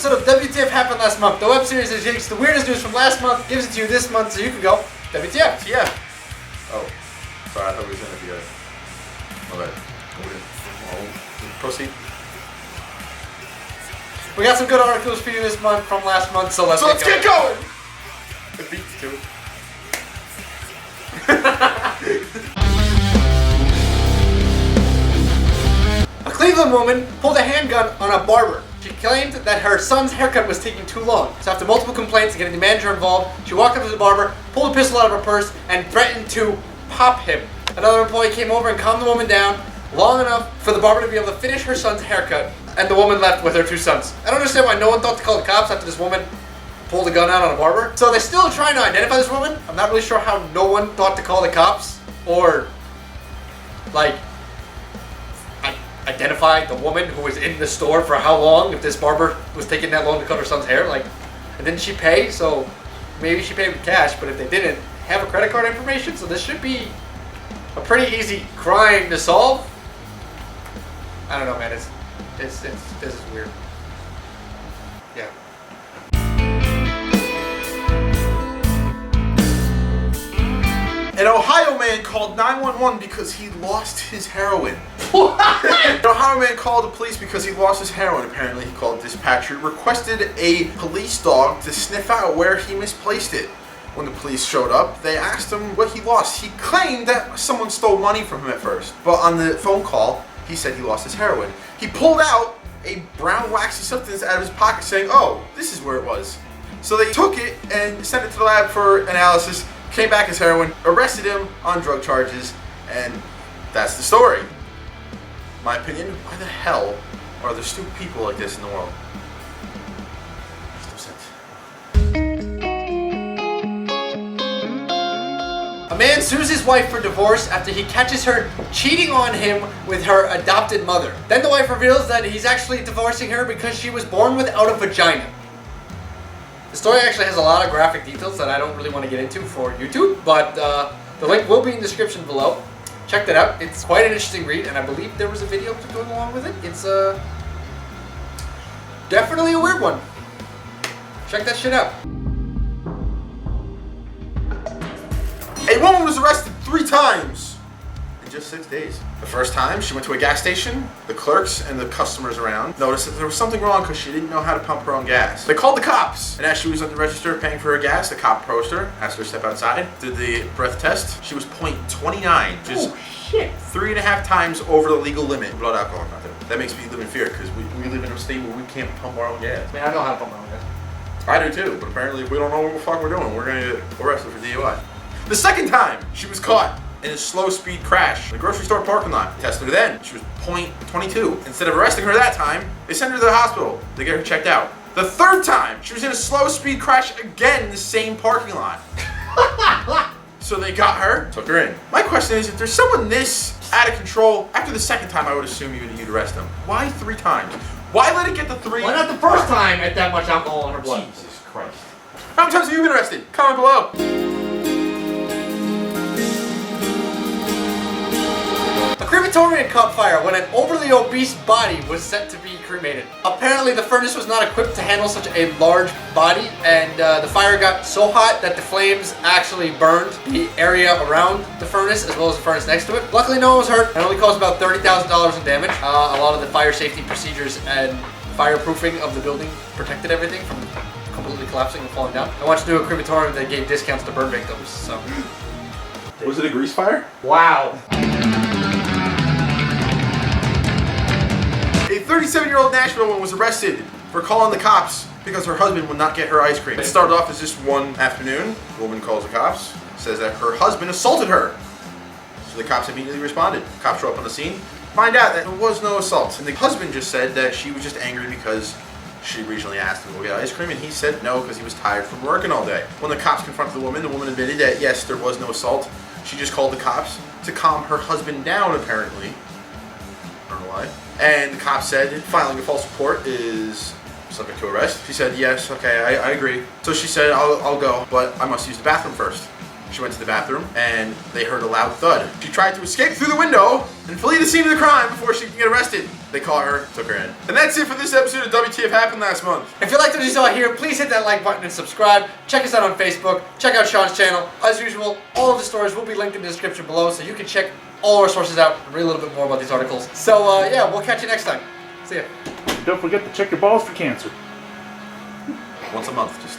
episode of WTF happened last month. The web series that takes the weirdest news from last month, gives it to you this month, so you can go WTF. Yeah. Oh, sorry, I thought we was gonna be okay. Proceed. We got some good articles for you this month from last month, so let's get going. The beats too. A Cleveland woman pulled a handgun on a barber. She claimed that her son's haircut was taking too long. So after multiple complaints and getting the manager involved, she walked up to the barber, pulled a pistol out of her purse, and threatened to pop him. Another employee came over and calmed the woman down long enough for the barber to be able to finish her son's haircut, and the woman left with her 2 sons. I don't understand why no one thought to call the cops after this woman pulled a gun out on a barber. So they're still trying to identify this woman. I'm not really sure how no one thought to call the cops or, like, identify the woman who was in the store for how long, if this barber was taking that long to cut her son's hair. Like, and didn't she pay? So maybe she paid with cash, but if they didn't have a credit card information, so this should be a pretty easy crime to solve. I don't know, man. This is weird. Yeah. An Ohio man called 911 because he lost his heroin. An Ohio man called the police because he lost his heroin. Apparently, he called the dispatcher, requested a police dog to sniff out where he misplaced it. When the police showed up, they asked him what he lost. He claimed that someone stole money from him at first, but on the phone call, he said he lost his heroin. He pulled out a brown waxy substance out of his pocket saying, "Oh, this is where it was." So they took it and sent it to the lab for analysis, came back as heroin, arrested him on drug charges, and that's the story. My opinion, why the hell are there stupid people like this in the world? Makes no sense. A man sues his wife for divorce after he catches her cheating on him with her adopted mother. Then the wife reveals that he's actually divorcing her because she was born without a vagina. The story actually has a lot of graphic details that I don't really want to get into for YouTube, but the link will be in the description below. Check that out. It's quite an interesting read, and I believe there was a video going along with it. It's definitely a weird one. Check that shit out. A woman was arrested 3 times in just 6 days. The first time, she went to a gas station. The clerks and the customers around noticed that there was something wrong because she didn't know how to pump her own gas. They called the cops, and as she was at the register paying for her gas, the cop approached her, asked her to step outside, did the breath test. She was .29, just 3.5 times over the legal limit. Blood alcohol content. That makes me live in fear because we live in a state where we can't pump our own gas. Man, I know how to pump my own gas. I do too, but apparently if we don't know what the fuck we're doing, we're gonna get arrested for DUI. The second time, she was caught in a slow speed crash in a grocery store parking lot. Tested her then. She was .22. Instead of arresting her that time, they sent her to the hospital to get her checked out. The third time, she was in a slow speed crash again in the same parking lot. So they got her, took her in. My question is, if there's someone this out of control, after the second time I would assume you'd arrest them. Why 3 times? Why let it get to 3? Why not the first time at that much alcohol in her blood? Jesus Christ. How many times have you been arrested? Comment below. A crematorium caught fire when an overly obese body was set to be cremated. Apparently the furnace was not equipped to handle such a large body, and the fire got so hot that the flames actually burned the area around the furnace as well as the furnace next to it. Luckily no one was hurt, and only caused about $30,000 in damage. A lot of the fire safety procedures and fireproofing of the building protected everything from completely collapsing and falling down. I once knew a crematorium that gave discounts to burn victims, so. Was it a grease fire? Wow. A 37-year-old Nashville woman was arrested for calling the cops because her husband would not get her ice cream. It started off as just one afternoon. The woman calls the cops, says that her husband assaulted her. So the cops immediately responded. Cops show up on the scene, find out that there was no assault. And the husband just said that she was just angry because she originally asked him to go get ice cream, and he said no because he was tired from working all day. When the cops confronted the woman admitted that yes, there was no assault. She just called the cops to calm her husband down, apparently. I don't know why. And the cop said filing a false report is subject to arrest. She said, yes, okay, I agree. So she said, I'll go, but I must use the bathroom first. She went to the bathroom and they heard a loud thud. She tried to escape through the window and flee the scene of the crime before she could get arrested. They caught her, took her in. And that's it for this episode of WTF Happened Last Month. If you liked what you saw here, please hit that like button and subscribe. Check us out on Facebook. Check out Sean's channel. As usual, all of the stories will be linked in the description below, so you can check all our sources out and read a little bit more about these articles. So yeah, we'll catch you next time. See ya. Don't forget to check your balls for cancer. Once a month, just